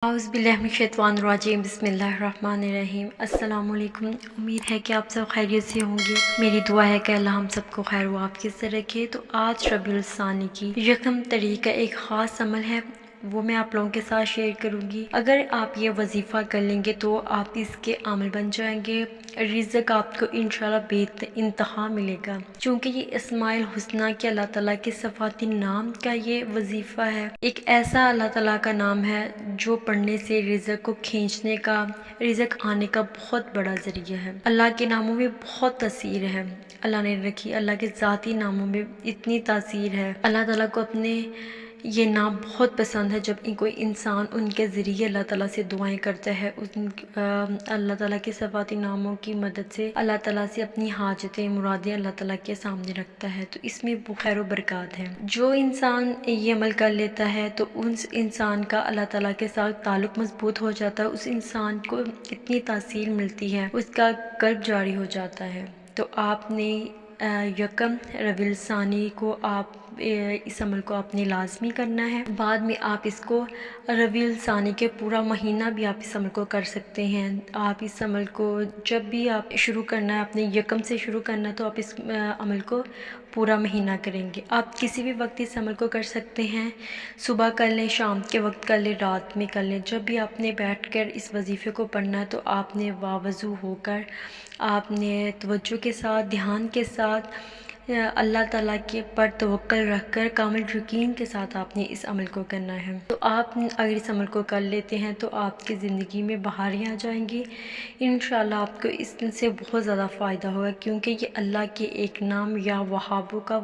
اعوذ باللہ من الشیطان الرجیم بسم اللہ الرحمن الرحیم۔ السلام علیکم، امید ہے کہ آپ سب خیریت سے ہوں گے۔ میری دعا ہے کہ اللہ ہم سب کو خیر و عافیت سے رکھے۔ تو آج ربیع الثانی کی یکم تاریخ کا ایک خاص عمل ہے، وہ میں آپ لوگوں کے ساتھ شیئر کروں گی۔ اگر آپ یہ وظیفہ کر لیں گے تو آپ اس کے عامل بن جائیں گے، رزق آپ کو انشاءاللہ بے انتہا ملے گا، چونکہ یہ اسماء الحسنہ کے اللہ تعالیٰ کے صفاتی نام کا یہ وظیفہ ہے۔ ایک ایسا اللہ تعالیٰ کا نام ہے جو پڑھنے سے رزق کو کھینچنے کا، رزق آنے کا بہت بڑا ذریعہ ہے۔ اللہ کے ناموں میں بہت تاثیر ہے، اللہ نے رکھی، اللہ کے ذاتی ناموں میں اتنی تاثیر ہے۔ اللہ تعالیٰ کو اپنے یہ نام بہت پسند ہے۔ جب کوئی انسان ان کے ذریعے اللہ تعالیٰ سے دعائیں کرتا ہے، اللہ تعالیٰ کے صفاتی ناموں کی مدد سے اللہ تعالیٰ سے اپنی حاجتیں، مرادیں اللہ تعالیٰ کے سامنے رکھتا ہے، تو اس میں خیر و برکات ہے۔ جو انسان یہ عمل کر لیتا ہے تو اس انسان کا اللہ تعالیٰ کے ساتھ تعلق مضبوط ہو جاتا ہے، اس انسان کو اتنی تاثیر ملتی ہے، اس کا قلب جاری ہو جاتا ہے۔ تو آپ نے یکم ربیع الثانی کو آپ اس عمل کو آپ نے لازمی کرنا ہے۔ بعد میں آپ اس کو ربیع الثانی کے پورا مہینہ بھی آپ اس عمل کو کر سکتے ہیں۔ آپ اس عمل کو جب بھی آپ شروع کرنا ہے، اپنے یکم سے شروع کرنا ہے، تو آپ اس عمل کو پورا مہینہ کریں گے۔ آپ کسی بھی وقت اس عمل کو کر سکتے ہیں، صبح کر لیں، شام کے وقت کر لیں، رات میں کر لیں، جب بھی آپ نے بیٹھ کر اس وظیفے کو پڑھنا ہے تو آپ نے باوضو ہو کر، آپ نے توجہ کے ساتھ، دھیان کے ساتھ، اللہ تعالیٰ کے پر توکل رکھ کر کامل یقین کے ساتھ آپ نے اس عمل کو کرنا ہے۔ تو آپ اگر اس عمل کو کر لیتے ہیں تو آپ کی زندگی میں بہاریں آ جائیں گی، انشاءاللہ آپ کو اس سے بہت زیادہ فائدہ ہوگا، کیونکہ یہ اللہ کے ایک نام یا وہابوں کا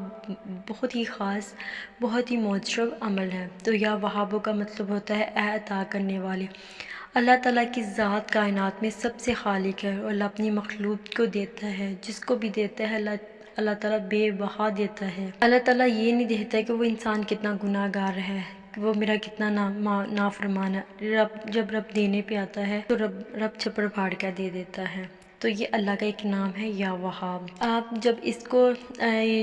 بہت ہی خاص، بہت ہی معجزہ عمل ہے۔ تو یا وہابوں کا مطلب ہوتا ہے اے عطا کرنے والے۔ اللہ تعالیٰ کی ذات کائنات میں سب سے خالق ہے، اور اللہ اپنی مخلوق کو دیتا ہے، جس کو بھی دیتا ہے اللہ تعالیٰ بے بہا دیتا ہے۔ اللہ تعالیٰ یہ نہیں دیتا ہے کہ وہ انسان کتنا گناہ گار ہے، کہ وہ میرا کتنا نافرمان ہے۔ جب رب دینے پہ آتا ہے تو رب چھپر پھاڑ کر دے دیتا ہے۔ تو یہ اللہ کا ایک نام ہے یا وہاب۔ آپ جب اس کو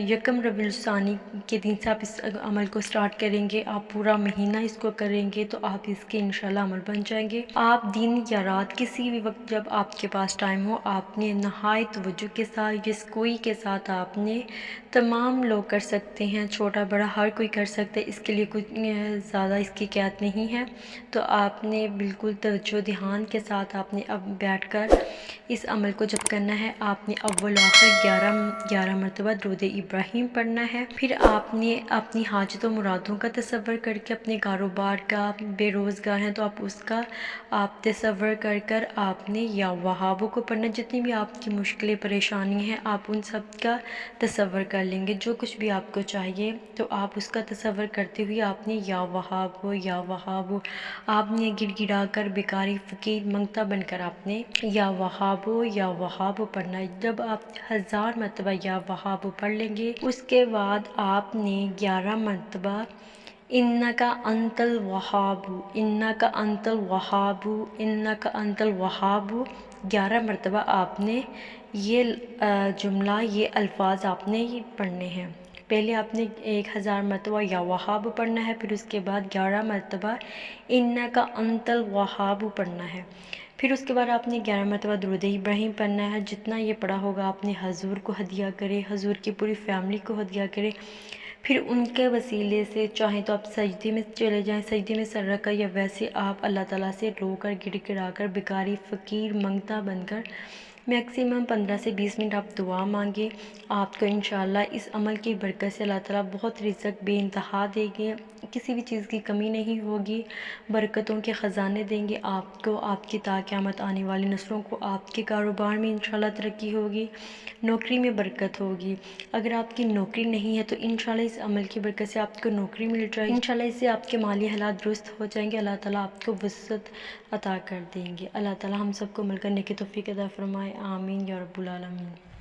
یکم ربیع الثانی کے دن سے آپ اس عمل کو سٹارٹ کریں گے، آپ پورا مہینہ اس کو کریں گے تو آپ اس کے انشاءاللہ عمل بن جائیں گے۔ آپ دن یا رات کسی بھی وقت جب آپ کے پاس ٹائم ہو، آپ نے نہایت توجہ کے ساتھ، یکسوئی کے ساتھ آپ نے، تمام لوگ کر سکتے ہیں، چھوٹا بڑا ہر کوئی کر سکتا ہے، اس کے لیے کچھ زیادہ اس کی قیاد نہیں ہے۔ تو آپ نے بالکل توجہ دھیان کے ساتھ آپ نے اب بیٹھ کر اس عمل کو جب کرنا ہے، آپ نے اول آخر 11 مرتبہ درود ابراہیم پڑھنا ہے۔ پھر آپ نے اپنی حاجت و مرادوں کا تصور کر کے، اپنے کاروبار کا، بے روزگار ہیں تو آپ اس کا آپ تصور کر کر آپ نے یا وہابوں کو پڑھنا، جتنی بھی آپ کی مشکلیں پریشانی ہیں آپ ان سب کا تصور کر لیں گے۔ جو کچھ بھی آپ کو چاہیے تو آپ اس کا تصور کرتے ہوئے آپ نے یا وہاب ہو یا وہاب ہو، آپ نے گڑ گڑا کر بیکاری فقیر منگتا بن کر آپ نے یا وہاب ہو یا وہاب ہو پڑھنا ہے۔ جب آپ 1000 مرتبہ یا وہاب ہو پڑھ لیں گے، اس کے بعد آپ نے 11 مرتبہ انکا انت الوہاب، انکا انت الوہاب، انکا انت الوہاب 11 مرتبہ آپ نے یہ جملہ، یہ الفاظ آپ نے پڑھنے ہیں۔ پہلے آپ نے 1000 مرتبہ یا وہاب پڑھنا ہے، پھر اس کے بعد 11 مرتبہ انکا انت الوہاب پڑھنا ہے۔ پھر اس کے بعد آپ نے 11 مرتبہ درود ابراہیم پڑھنا ہے۔ جتنا یہ پڑھا ہوگا آپ نے حضور کو ہدیہ کرے، حضور کی پوری فیملی کو ہدیہ کرے۔ پھر ان کے وسیلے سے چاہیں تو آپ سجدے میں چلے جائیں، سجدے میں سر رکھ کر، یا ویسے آپ اللہ تعالیٰ سے رو کر، گڑ گڑا کر، بیکاری فقیر منگتا بن کر میکسیمم 15 سے 20 منٹ آپ دعا مانگے۔ آپ کو انشاءاللہ اس عمل کی برکت سے اللہ تعالیٰ بہت رزق بے انتہا دیں گے، کسی بھی چیز کی کمی نہیں ہوگی، برکتوں کے خزانے دیں گے آپ کو، آپ کی تا قیامت آنے والی نسلوں کو۔ آپ کے کاروبار میں انشاءاللہ ترقی ہوگی، نوکری میں برکت ہوگی۔ اگر آپ کی نوکری نہیں ہے تو انشاءاللہ اس عمل کی برکت سے آپ کو نوکری مل جائے گی، انشاءاللہ اس سے آپ کے مالی حالات درست ہو جائیں گے، اللہ تعالیٰ آپ کو وسعت عطا کر دیں گے۔ اللہ تعالیٰ ہم سب کو مل کر نیکی توفیق عطا فرمائے، آمین یا رب العالمین۔